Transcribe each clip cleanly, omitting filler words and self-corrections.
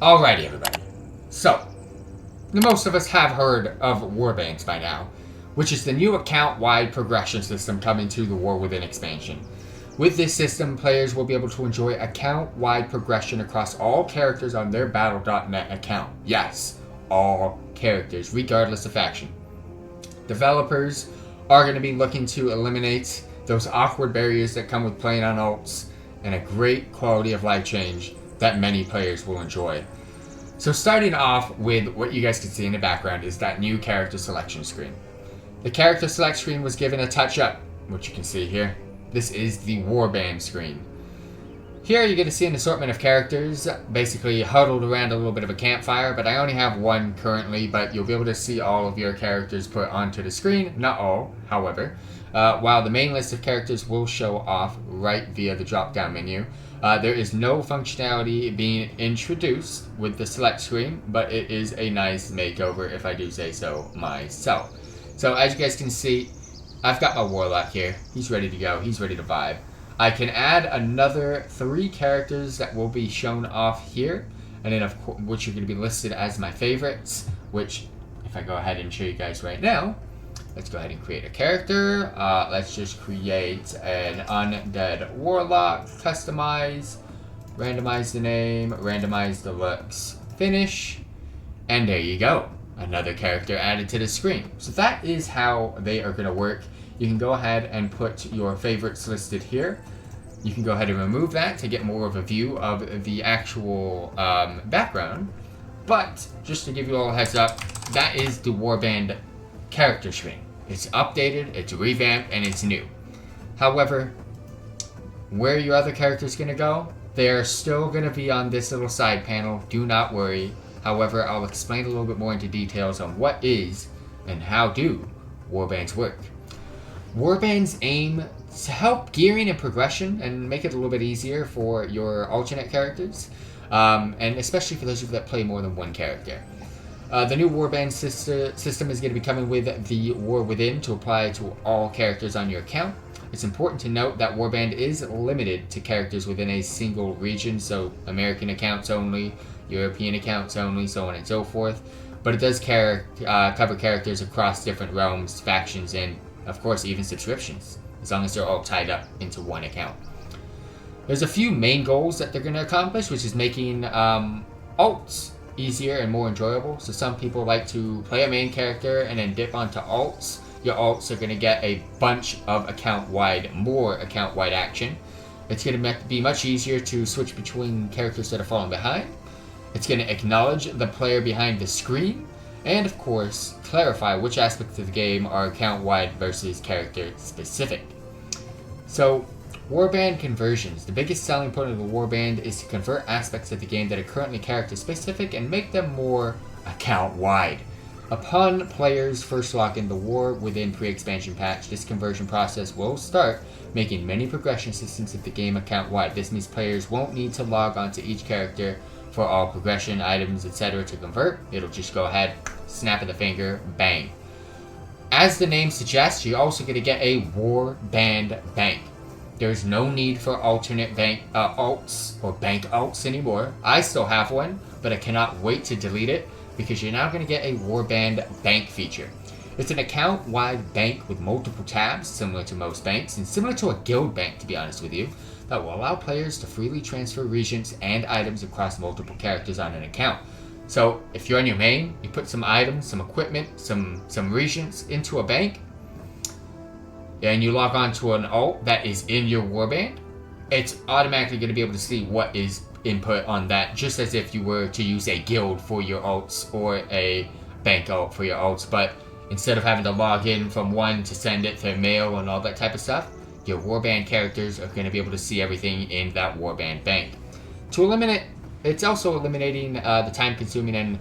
Alrighty, everybody. So, most of us have heard of Warbands by now, which is the new account-wide progression system coming to the War Within expansion. With this system, players will be able to enjoy account-wide progression across all characters on their Battle.net account. Yes, all characters, regardless of faction. Developers are going to be looking to eliminate those awkward barriers that come with playing on alts, and a great quality of life change that many players will enjoy. So starting off with what you guys can see in the background is that new character selection screen. The character select screen was given a touch up, which you can see here. This is the Warband screen. Here you're going to see an assortment of characters basically huddled around a little bit of a campfire, but I only have one currently, but you'll be able to see all of your characters put onto the screen. Not all, however. While the main list of characters will show off right via the drop-down menu, there is no functionality being introduced with the select screen, but it is a nice makeover if I do say so myself. So as you guys can see, I've got my Warlock here. He's ready to go. He's ready to vibe. I can add another 3 characters that will be shown off here, and then of course, which are going to be listed as my favorites, which if I go ahead and show you guys right now, let's go ahead and create a character. Let's just create an undead warlock, customize, randomize the name, randomize the looks, finish, and there you go. Another character added to the screen. So that is how they are going to work. You can go ahead and put your favorites listed here. You can go ahead and remove that to get more of a view of the actual background. But just to give you all a heads up, that is the Warband character screen. It's updated, it's revamped, and it's new. However, where your other characters going to go, they're still going to be on this little side panel. Do not worry. However, I'll explain a little bit more into details on what is and how do warbands work. Warbands aim to help gearing and progression and make it a little bit easier for your alternate characters, and especially for those of you that play more than one character. The new Warband system is going to be coming with the War Within to apply to all characters on your account. It's important to note that Warband is limited to characters within a single region, so American accounts only, European accounts only, so on and so forth. But it does cover characters across different realms, factions, and of course even subscriptions, as long as they're all tied up into one account. There's a few main goals that they're going to accomplish, which is making alts easier and more enjoyable. So some people like to play a main character and then dip onto alts. Your alts are going to get a bunch of more account-wide action. It's going to be much easier to switch between characters that are falling behind. It's going to acknowledge the player behind the screen, and of course, clarify which aspects of the game are account-wide versus character-specific. So, Warband conversions. The biggest selling point of the Warband is to convert aspects of the game that are currently character-specific and make them more account-wide. Upon players first log in the War Within pre-expansion patch, this conversion process will start making many progression systems of the game account-wide. This means players won't need to log onto each character for all progression items, etc. to convert. It'll just go ahead, snap of the finger, bang. As the name suggests, you're also going to get a Warband bank. There's no need for alternate bank alts or bank alts anymore. I still have one, but I cannot wait to delete it because you're now going to get a Warband bank feature. It's an account-wide bank with multiple tabs, similar to most banks, and similar to a guild bank, to be honest with you, that will allow players to freely transfer regions and items across multiple characters on an account. So if you're on your main, you put some items, some equipment, some regions into a bank, and you log on to an alt that is in your Warband, it's automatically going to be able to see what is input on that, just as if you were to use a guild for your alts or a bank alt for your alts. But instead of having to log in from one to send it to mail and all that type of stuff, your Warband characters are going to be able to see everything in that Warband bank. To eliminate, it's also eliminating the time-consuming and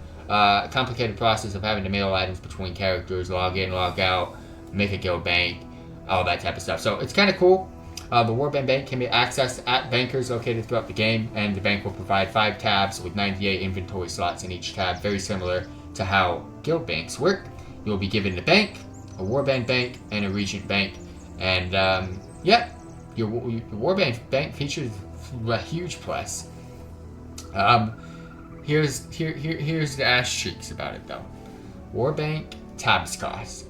complicated process of having to mail items between characters, log in, log out, make a guild bank, all that type of stuff. So it's kind of cool. The Warband bank can be accessed at bankers located throughout the game, and the bank will provide 5 tabs with 98 inventory slots in each tab, very similar to how guild banks work. You'll be given the bank, a Warband bank, and a Regent bank, and yeah, your Warband bank features a huge plus. here's the ass cheeks about it though. Warbank tabs cost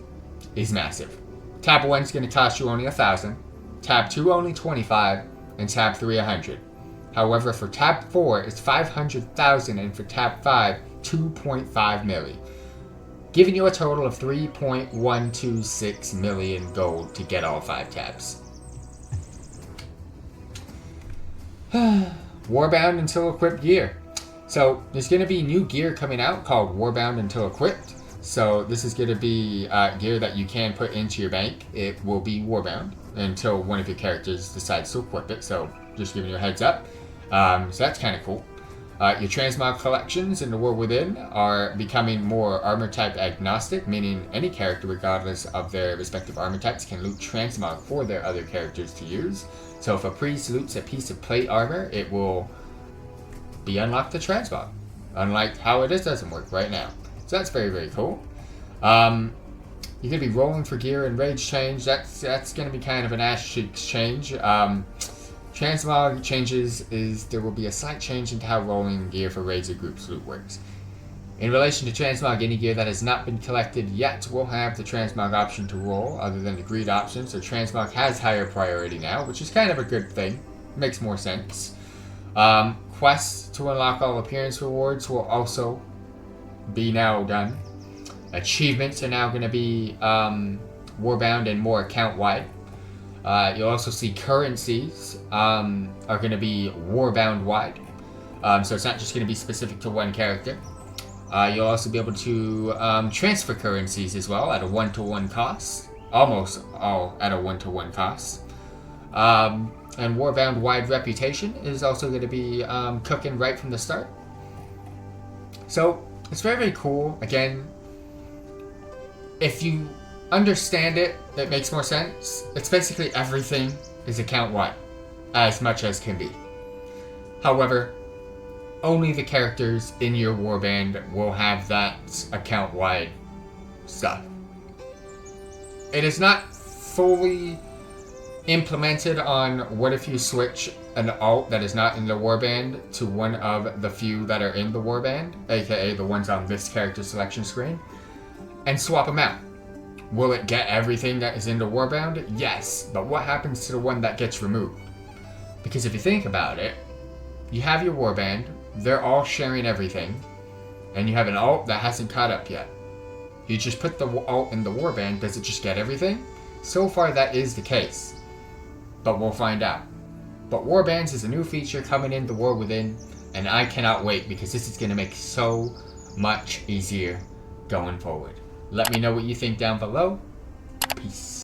is massive. Tab 1's going to cost you only 1,000, tab 2 only 25, and tab 3 100. However, for tab 4 it's 500,000, and for tab 5 2.5 million, giving you a total of 3.126 million gold to get all 5 tabs. Warbound until equipped gear. So there's going to be new gear coming out called Warbound until equipped. So this is going to be gear that you can put into your bank. It will be Warbound until one of your characters decides to equip it. So just giving you a heads up. So that's kind of cool. Your transmog collections in the War Within are becoming more armor type agnostic, meaning any character, regardless of their respective armor types, can loot transmog for their other characters to use. So if a priest loots a piece of plate armor, it will be unlocked to transmog, unlike how it doesn't work right now. So that's very, very cool. You're going to be rolling for gear and rage change. That's going to be kind of an ass cheeks change. Transmog changes is there will be a slight change into how rolling gear for raids or groups loot works. In relation to transmog, any gear that has not been collected yet will have the transmog option to roll, other than the greed option. So transmog has higher priority now, which is kind of a good thing. Makes more sense. Quests to unlock all appearance rewards will also be now done. Achievements are now going to be warbound and more account-wide. You'll also see currencies are going to be warbound-wide. So it's not just going to be specific to one character. You'll also be able to transfer currencies as well at a one-to-one cost. Almost all at a one-to-one cost. And warbound-wide reputation is also going to be cooking right from the start. So it's very, very cool. Again, if you understand it, it makes more sense. It's basically everything is account-wide, as much as can be. However, only the characters in your warband will have that account-wide stuff. It is not fully implemented on what if you switch an alt that is not in the warband to one of the few that are in the warband, aka the ones on this character selection screen, and swap them out. Will it get everything that is in the warband? Yes, but what happens to the one that gets removed? Because if you think about it, you have your warband, they're all sharing everything, and you have an alt that hasn't caught up yet. You just put the alt in the warband, does it just get everything? So far that is the case, but we'll find out. But warbands is a new feature coming in the War Within, and I cannot wait because this is going to make so much easier going forward. Let me know what you think down below. Peace.